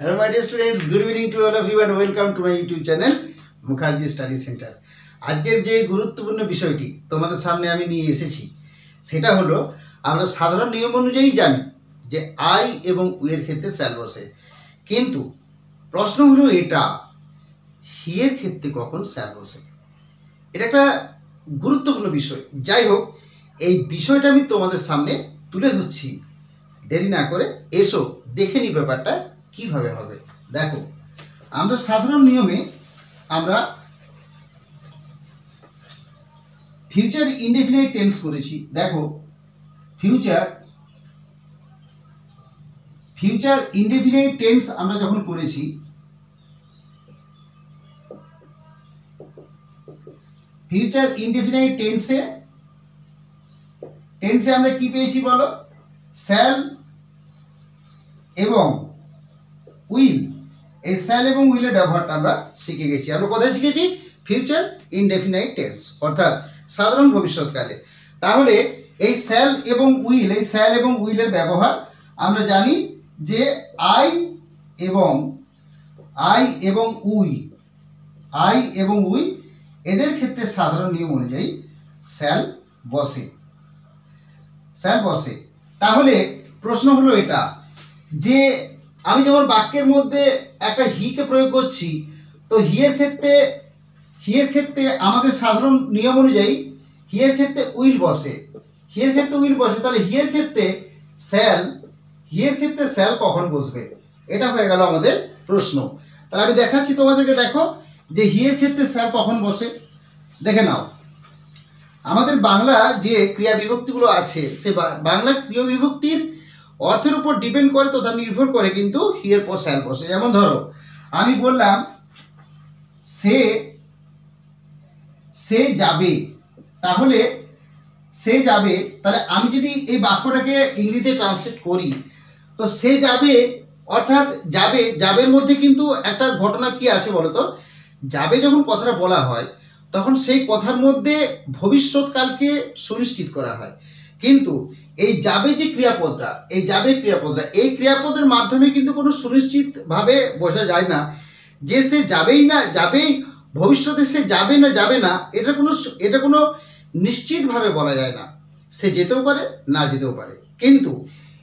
Hello my dear students, good evening to all of you and welcome to my YouTube channel Mukherjee Study Center. আজকের যে গুরুত্বপূর্ণ বিষয়টি তোমাদের সামনে আমি নিয়ে এসেছি সেটা হলো আমরা সাধারণ নিয়ম অনুযায়ী জানি যে আই এবং উ এর ক্ষেত্রে স্যাল বসে, কিন্তু প্রশ্ন হলো এটা হি এর ক্ষেত্রে কখন স্যাল বসে। এটা একটা গুরুত্বপূর্ণ বিষয়। যাই হোক, এই বিষয়টা আমি তোমাদের সামনে তুলে ধরছি। দেরি না করে এসো দেখে নি ব্যাপারটা কিভাবে হবে। দেখো, আমরা সাধারণ নিয়মে আমরা ফিউচার ইনডেফিনাইট টেন্স করেছি। দেখো, ফিউচার ইনডেফিনাইট টেন্স আমরা যখন করেছি, ফিউচার ইনডেফিনাইট টেন্সে আমরা কি পেয়েছি বলো? শ্যাল এবং উইল। এই শ্যাল এবং উইলের ব্যবহারটা আমরা শিখে গেছি। আমরা কোথায় শিখেছি? ফিউচার ইনডেফিনাইট টেন্স, অর্থাৎ সাধারণ ভবিষ্যৎকালে। তাহলে এই শ্যাল এবং উইলের ব্যবহার আমরা জানি যে আই এবং উই এদের ক্ষেত্রে সাধারণ নিয়ম অনুযায়ী শ্যাল বসে। তাহলে প্রশ্ন হলো এটা যে আমি যখন বাক্যের মধ্যে একটা হিকে প্রয়োগ করছি, তো হি এর ক্ষেত্রে আমাদের সাধারণ নিয়ম অনুযায়ী হি এর ক্ষেত্রে উইল বসে। তাহলে হি এর ক্ষেত্রে স্যাল কখন বসবে, এটা হয়ে গেল আমাদের প্রশ্ন। তাহলে আমি দেখাচ্ছি তোমাদেরকে। দেখো যে হি এর ক্ষেত্রে স্যাল কখন বসে, দেখে নাও। আমাদের বাংলা যে ক্রিয়া বিভক্তিগুলো আছে, সে বাংলা ক্রিয়া বিভক্তির অর্থের উপর ডিপেন্ড করে তথা নির্ভর করে কিন্তু হি এর পর স্যাল বসে। যেমন ধরো, আমি বললাম সে যাবে, তাহলে আমি যদি এই বাক্যটাকে ইংরেজিতে ট্রান্সলেট করি, তো সে যাবে অর্থাৎ যাবের মধ্যে কিন্তু একটা ঘটনা কি আছে বলতো? যাবে যখন কথাটা বলা হয়, তখন সেই কথার মধ্যে ভবিষ্যৎকালকে সুনিশ্চিত করা হয়। কিন্তু এই যাবে যে ক্রিয়াপদটা, এই ক্রিয়াপদের মাধ্যমে কিন্তু কোনো সুনিশ্চিতভাবে বোঝা যায় না যে সে যাবেই ভবিষ্যতে সে যাবে না, এটা কোনো নিশ্চিতভাবে বলা যায় না। সে যেতেও পারে, না যেতেও পারে। কিন্তু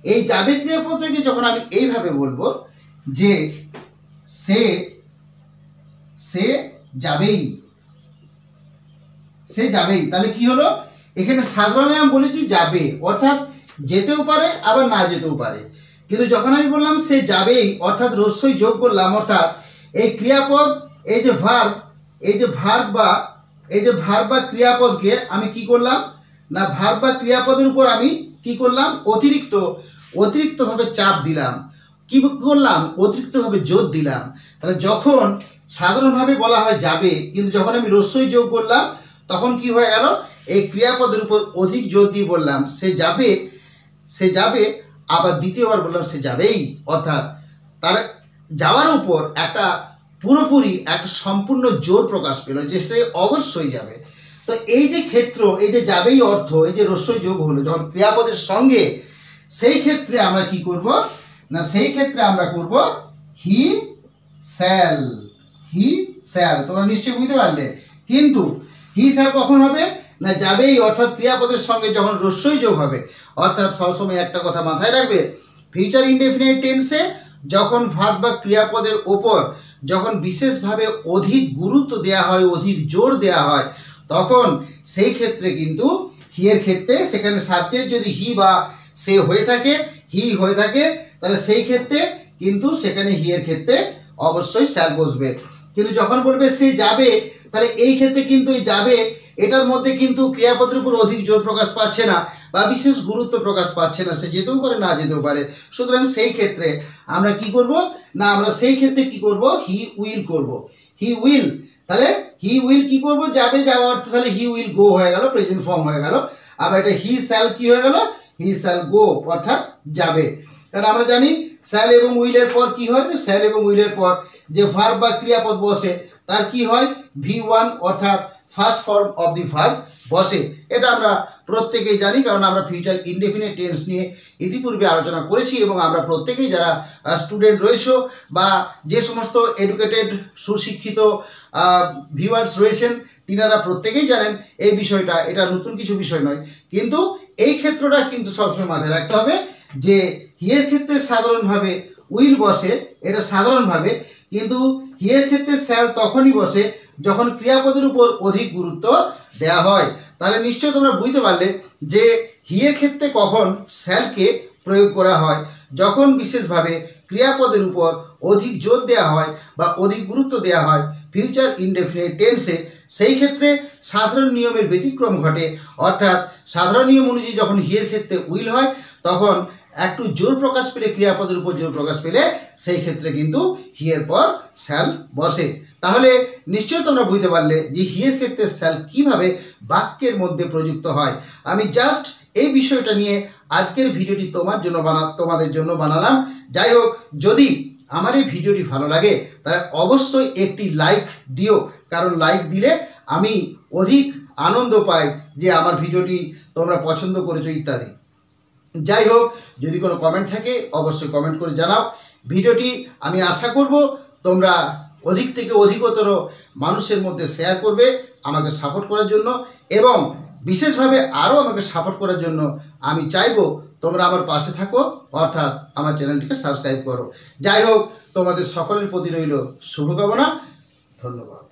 এই যাবে ক্রিয়াপদটাকে যখন আমি এইভাবে বলবো যে সে যাবেই, তাহলে কি হলো? এখানে সাধারণে আমি বলেছি যাবে, অর্থাৎ যেতেও পারে আবার না যেতেও পারে। কিন্তু যখন আমি বললাম সে যাবেই, অর্থাৎ রস্যই যোগ করলাম, অর্থাৎ এই ক্রিয়াপদ, এই যে ভার্ব বা ক্রিয়াপদকে আমি কি করলাম না, ভার্ব বা ক্রিয়াপদের উপর আমি কি করলাম? অতিরিক্তভাবে চাপ দিলাম। কি করলাম? অতিরিক্তভাবে জোর দিলাম। তাহলে যখন সাধারণভাবে বলা হয় যাবে, কিন্তু যখন আমি রস্যই যোগ করলাম, তখন কি হয়ে গেল? এই ক্রিয়াপদের উপর অধিক জোর দিয়ে বললাম সে যাবে, আবার দ্বিতীয়বার বললাম সে যাবেই, অর্থাৎ তার যাওয়ার উপর পুরোপুরি একটা সম্পূর্ণ জোর প্রকাশ পেল যে সে অবশ্যই যাবে। তো এই যে ক্ষেত্র, এই যে যাবেই অর্থ, এই যে রস্যই যোগ হলো যখন ক্রিয়াপদের সঙ্গে, সেই ক্ষেত্রে আমরা কি করব না, সেই ক্ষেত্রে আমরা করব হি স্যাল। তোমরা নিশ্চয়ই বুঝতে পারলে। কিন্তু হি স্যাল কখন হবে না? যাবেই অর্থাৎ ক্রিয়াপদের সঙ্গে যখন রস্যই যোগ হবে। অর্থাৎ সবসময় একটা কথা মাথায় রাখবে, ফিউচার ইনডেফিনাইট টেন্সে যখন ভার্ব বা ক্রিয়াপদের ওপর যখন বিশেষভাবে অধিক গুরুত্ব দেওয়া হয়, অধিক জোর দেওয়া হয়, তখন সেই ক্ষেত্রে কিন্তু হি এর ক্ষেত্রে, সেখানে সাবজেক্ট যদি হি বা সে হয়ে থাকে, তাহলে সেই ক্ষেত্রে কিন্তু সেখানে হি এর ক্ষেত্রে অবশ্যই স্যাল বসবে। কিন্তু যখন বলবে সে যাবে, তাহলে এই ক্ষেত্রে কিন্তু এই যাবে এটার মধ্যে কিন্তু ক্রিয়াপদের উপর অধিক জোর প্রকাশ পাচ্ছে না বা বিশেষ গুরুত্ব প্রকাশ পাচ্ছে না। সে যেতেও পারে, না যেতেও পারে। সুতরাং সেই ক্ষেত্রে আমরা কি করব না, হি উইল করব। তাহলে হি উইল কি করব? যাওয়া অর্থ, তাহলে হি উইল গো হয়ে গেল, প্রেজেন্ট ফর্ম হয়ে গেল। আবার এটা হি শ্যাল কি হয়ে গেল? হি শ্যাল গো, অর্থাৎ যাবে। কারণ আমরা জানি শ্যাল এবং উইলের পর কি হয়? শ্যাল এবং উইলের পর যে ভার্ব বা ক্রিয়াপদ বসে তার কি হয়? V1, অর্থাৎ first form of the verb বসে। এটা আমরা প্রত্যেকেই জানি, কারণ আমরা ফিউচার ইনডেফিনিট টেন্স নিয়ে ইতিপূর্বে আলোচনা করেছি এবং আমরা প্রত্যেকেই যারা স্টুডেন্ট রয়েছে বা যে সমস্ত এডুকেটেড সুশিক্ষিত ভিউয়ার্স রয়েছেন তিনারা প্রত্যেকেই জানেন এই বিষয়টা। এটা নতুন কিছু বিষয় নয়, কিন্তু এই ক্ষেত্রটা কিন্তু সবসময় মাথায় রাখতে হবে যে হিয়ের ক্ষেত্রে সাধারণভাবে উইল বসে, এটা সাধারণভাবে, কিন্তু হিয়ের ক্ষেত্রে শ্যাল তখনই বসে যখন ক্রিয়াপদের উপর অধিক গুরুত্ব দেওয়া হয়। তাহলে নিশ্চয় তোমরা বুঝতে পারলে যে হিয়ের ক্ষেত্রে কখন শ্যালকে প্রয়োগ করা হয়, যখন বিশেষভাবে ক্রিয়াপদের উপর অধিক জোর দেওয়া হয় বা অধিক গুরুত্ব দেওয়া হয় ফিউচার ইনডেফিনিট টেন্সে। সেই ক্ষেত্রে সাধারণ নিয়মের ব্যতিক্রম ঘটে, অর্থাৎ সাধারণ নিয়ম অনুযায়ী যখন হিয়ের ক্ষেত্রে উইল হয় তখন একটু জোর প্রকাশ পেলে, ক্রিয়াপদের উপর জোর প্রকাশ পেলে সেই ক্ষেত্রে কিন্তু হিয়ের পর শ্যাল বসে। তাহলে নিশ্চয়ই তোমরা বুঝতে পারলে যে হিয়ের ক্ষেত্রে শ্যাল কিভাবে বাক্যের মধ্যে প্রযুক্ত হয়। আমি জাস্ট এই বিষয়টা নিয়ে আজকের ভিডিওটি তোমাদের জন্য বানালাম। যাই হোক, যদি আমার এই ভিডিওটি ভালো লাগে তাহলে অবশ্যই একটি লাইক দিও, কারণ লাইক দিলে আমি অধিক আনন্দ পাই যে আমার ভিডিওটি তোমরা পছন্দ করেছো ইত্যাদি। যাই হোক, যদি কোনো কমেন্ট থাকে অবশ্যই কমেন্ট করে জানাও। ভিডিওটি আমি আশা করব তোমরা অধিক থেকে অধিকতর মানুষের মধ্যে শেয়ার করবে আমাকে সাপোর্ট করার জন্য, এবং বিশেষভাবে আরও আমাকে সাপোর্ট করার জন্য আমি চাইবো তোমরা আমার পাশে থাকো, অর্থাৎ আমার চ্যানেলটিকে সাবস্ক্রাইব করো। যাই হোক, তোমাদের সকলের প্রতি রইল শুভকামনা। ধন্যবাদ।